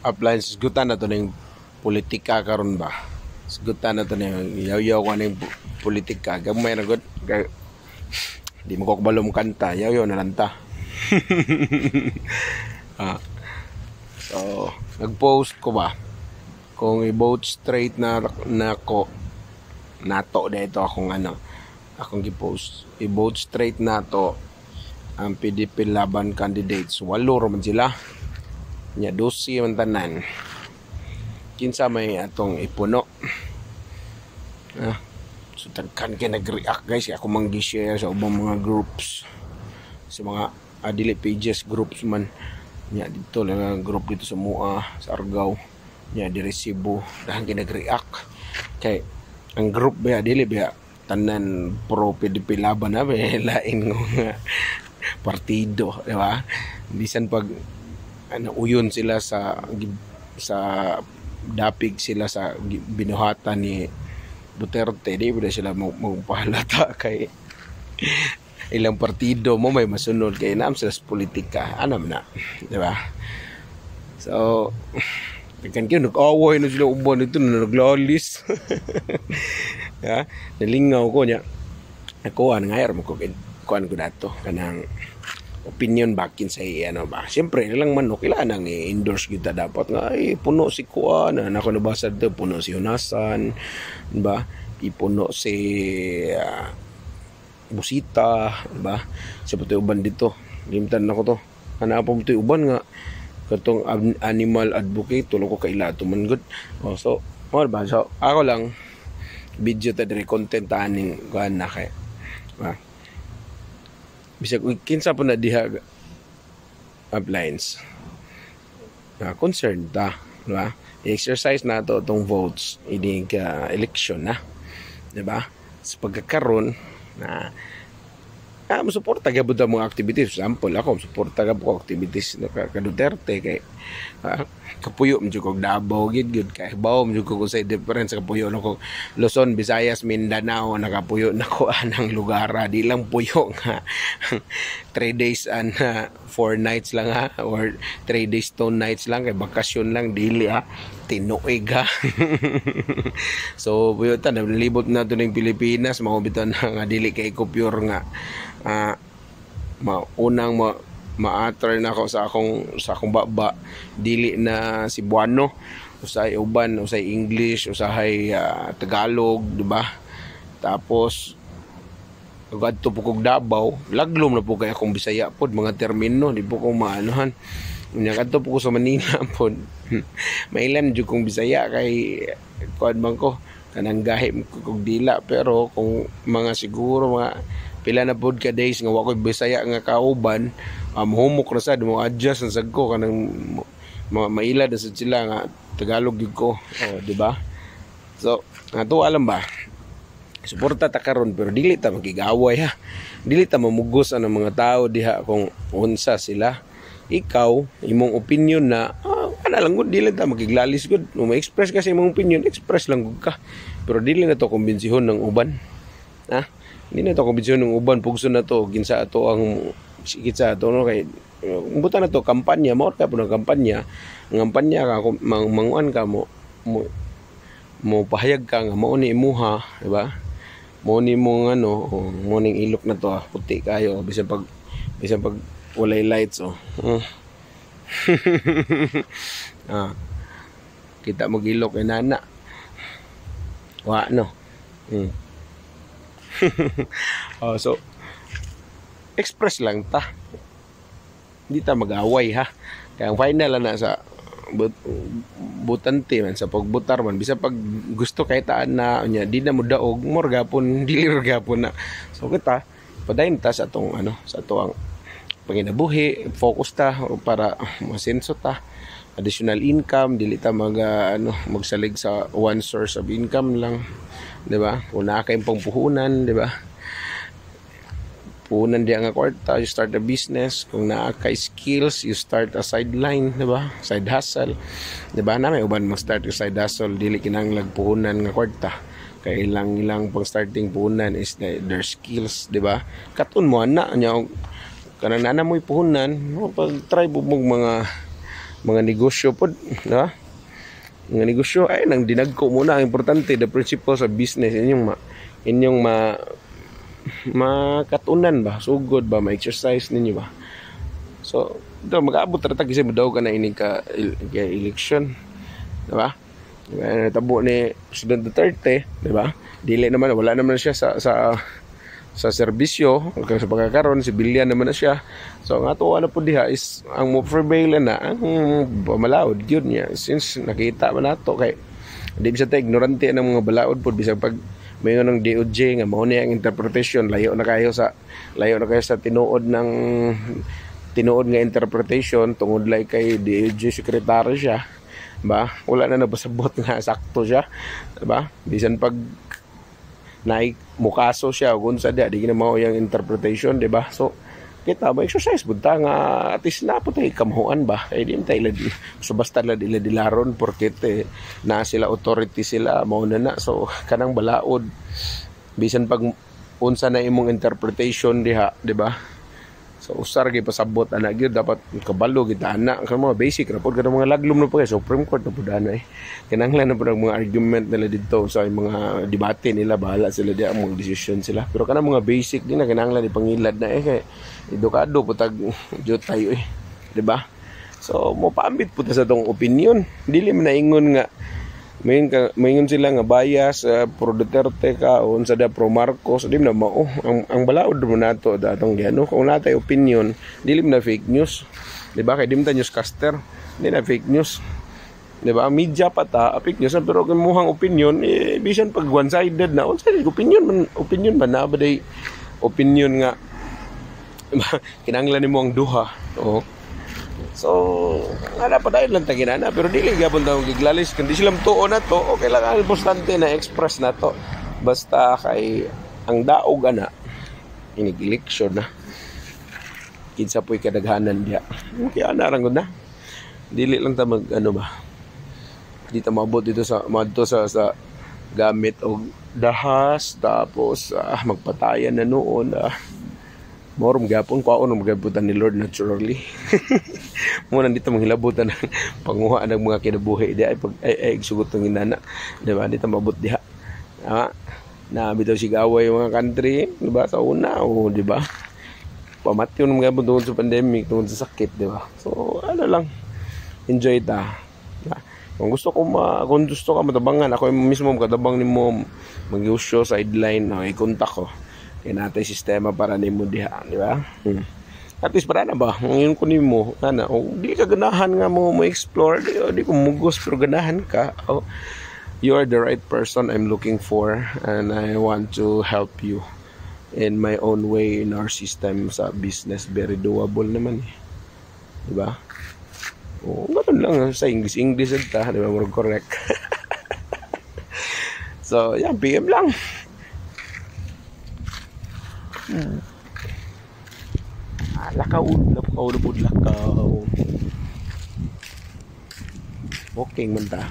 Apply sigutan na to ning politika karon ba. Sigutan na to ning yaw-yaw ko ning politika. Gamay na gud kay di mo ko balom kanta, yaw-yaw na lang ta. So, nag-post ko ba kung i-vote straight na ko nato dito akong akong gi-post. I-vote straight nato ang PDP laban candidates. 8 man sila. Nya 12 man tanan. Kinsa may atong ipuno. So tagkan kay nag-react guys, ako mang-share sa ubang mga groups. Sa mga dili pages groups man. Nya dito lang group dito sa Mua, sa Argao. Nya di Resibo, dahan kay nag-react. Kay ang group ba dili ba tanan pro PDP laban na ba lain ng partido, di ba? Bisan pag uyon sila sa dapig sila sa binuhatan ni Duterte, di ba sila magpahalata kay ilang partido mo may masunod kay naam sila sa politika, anam na, di ba? So kan kaya nag-away na sila uban ito na naglalis. Ya, nalingaw ko niya. Ako ngayar mo ko kuan ko dato kanang opinion bakin sa ba. Siyempre ilang manok kailangan i-endorse kita dapat nga ay puno si kuan na ako nabasa dito puno si Hunasan, ba? Ipuno si Busita, ba? Sa puti uban dito. Limtan na ko to. Ana pa puti uban nga katong animal advocate tulo ko kaila to man good. So ba so ako lang video ta dire content aning kuan na kay bisag kinsa po na diha uplines concerned ta, di ba? I-exercise na to tong votes ini election na, di ba? Sa pagkakaroon na suporta gabud ang mga activities. Example, ako suporta gabud ko activities ka Duterte kay kapuyo medyo kog Davao gid kay bawo medyo ko sa difference kapuyo nako Luzon, Visayas, Mindanao nakapuyo nako anang lugar di lang puyo nga 3 days and 4 nights lang or 3 days 2 nights lang kay bakasyon lang dili tinuig So puyo ta nalibot na to ning Pilipinas mao biton nga dili kay ko pure nga unang ma-attract na ako sa akong baba dili na Cebuano, usay uban, usay English, usay Tagalog, di ba? Tapos agadto po kog Davao, laglom na po kay akong Bisaya pod mga termino di po ko maanuhan. Unya kadto po ko sa Manila pod mailan jud kong Bisaya kay kuan man ko kanang gahi kog dila, pero kung mga siguro mga pila na pod ka days nga wa koy Bisaya nga kauban, humok na sa mo adjust sa ko kanang maila na sa sila nga Tagalog gyud ko, di ba? So ato alam ba suporta ta karon pero dili ta magigaway dili ta mamugos ang mga tao diha kung unsa sila. Ikaw imong opinion na lang gud dili ta magiglalis gud no ma-express kasi imong opinion, express lang gud ka pero dili na to kumbensihon ng uban. Hindi na to kumbensyon ng uban, pugso na to ginsa ato ang kitsa ato no kay umbutan na to kampanya mo ka puno kampanya ka manguan ka mo pahayag ka nga mao ni imuha, di ba? Mao ni mo mo ning ilok na to puti kayo bisan pag walay lights kita mag-ilok kay nana wa no. So express lang ta, hindi ta mag-away kaya ang final na sa butante man sa pagbutar man bisa pag gusto kay taan na nya di na mo daog more gapon dili gapon na. So kita padayon ta sa atong sa atong panginabuhi, focus ta para masenso ta additional income, dili ta magsalig sa one source of income lang, di ba? Kung naa kayong pangpuhunan, di ba? Puhunan diya nga kwarta, you start a business. Kung naa kay skills, you start a sideline, di ba? Side hustle, di ba? Na may uban mag-start yung side hustle, dili kinahanglan puhunan nga kwarta. Kaya ilang pang starting puhunan is their skills, di ba? Katun mo nya kanang nana mo'y puhunan, pag try bumog mga mga negosyo po, na mga negosyo ay nang dinagko muna. Ang importante, the principle sa business inyong makatunan ba, sugod ba, ma-exercise ninyo ba. So ito, mag-aabot rata kasi daw ka na ini ka election, diba? Tabo ni President Duterte, diba? Dili naman, wala naman siya sa serbisyo, sa pagkakaroon, civilian naman na siya. So ang ato na po diha is ang mo prevail na ang balaod yun niya, since nakita man nato kay di bisa ta ignorante ng mga balaod po, bisag pag mayon ng DOJ nga mao ni ang interpretation, layo na kayo sa tinuod nga interpretation tungod lay kay DOJ secretary siya, ba? Wala na nabasabot nga sakto siya, ba? Bisan pag mukaso siya o unsa di na mao yang interpretation, di ba? So kita ba exercise budta nga at least na po tayo kamahuan ba, ay di tayo so basta dilaron porket na sila authority sila mao na. So kanang balaod bisan pag unsa na imong interpretation diha, di ba? So usar gyud pasabot ana gyud, dapat kabalo gid ana kan mga basic ra pod kanang mga laglom na pa kay Supreme Court na pud ana kinahanglan na pud ang mga argument nila didto sa mga debate nila, bahala sila di ang mga decision sila, pero kanang mga basic din na kinahanglan ipangilad na kay edukado po tag jud tayo di ba? So mo paambit po ta sa tong opinion, dili man naingon nga mayon sila nga bias pro Duterte ka o unsa da pro Marcos, di na mao ang balaod mo nato datong giano kung natay opinion, dili na fake news, di ba? Kay di man newscaster, di na fake news, di ba? Media pa ta fake news, pero kung muhang opinion bisan pag one sided na unsa opinion man na ba day opinion nga kinahanglan nimo ang duha. So ada pa dahil lang taginana, pero dili gyapon daw giglalis kundi sila tuo na to, okay lang ang importante na express na to, basta kay ang daog ana inigileksyon na kinsa po'y kadaghanan diya, okay ana ra gud na, dili lang ta mag ba, di ta maabot dito sa gamit og dahas tapos magpatayan na noon morom gapon kwaon magabutan ni Lord naturally. Muna dito manghilabutan ng panguha ng mga kinabuhi di ay sugot ng inana, di ba? Dito mabot diha na bitaw sigaway yung mga country, di ba? Sa una di ba? Pamatyo ng mga tungkol sa pandemic, tungkol sa sakit, di ba? So ano lang, enjoy ta. Kung gusto ka matabangan, ako mismo kadabang nimo mag-usyo sideline, i-contact ko. Kaya natin sistema para nimo diha, di ba? At least para na ba? Ngayon ko nimo, di ka ganahan nga mo explore, di ko mugos, pero ganahan ka. You are the right person I'm looking for, and I want to help you in my own way in our system sa business. Very doable naman di ba? Ganun lang sa English ta, di ba? More correct. So, yan, PM lang. Lakaw. Okay man ta.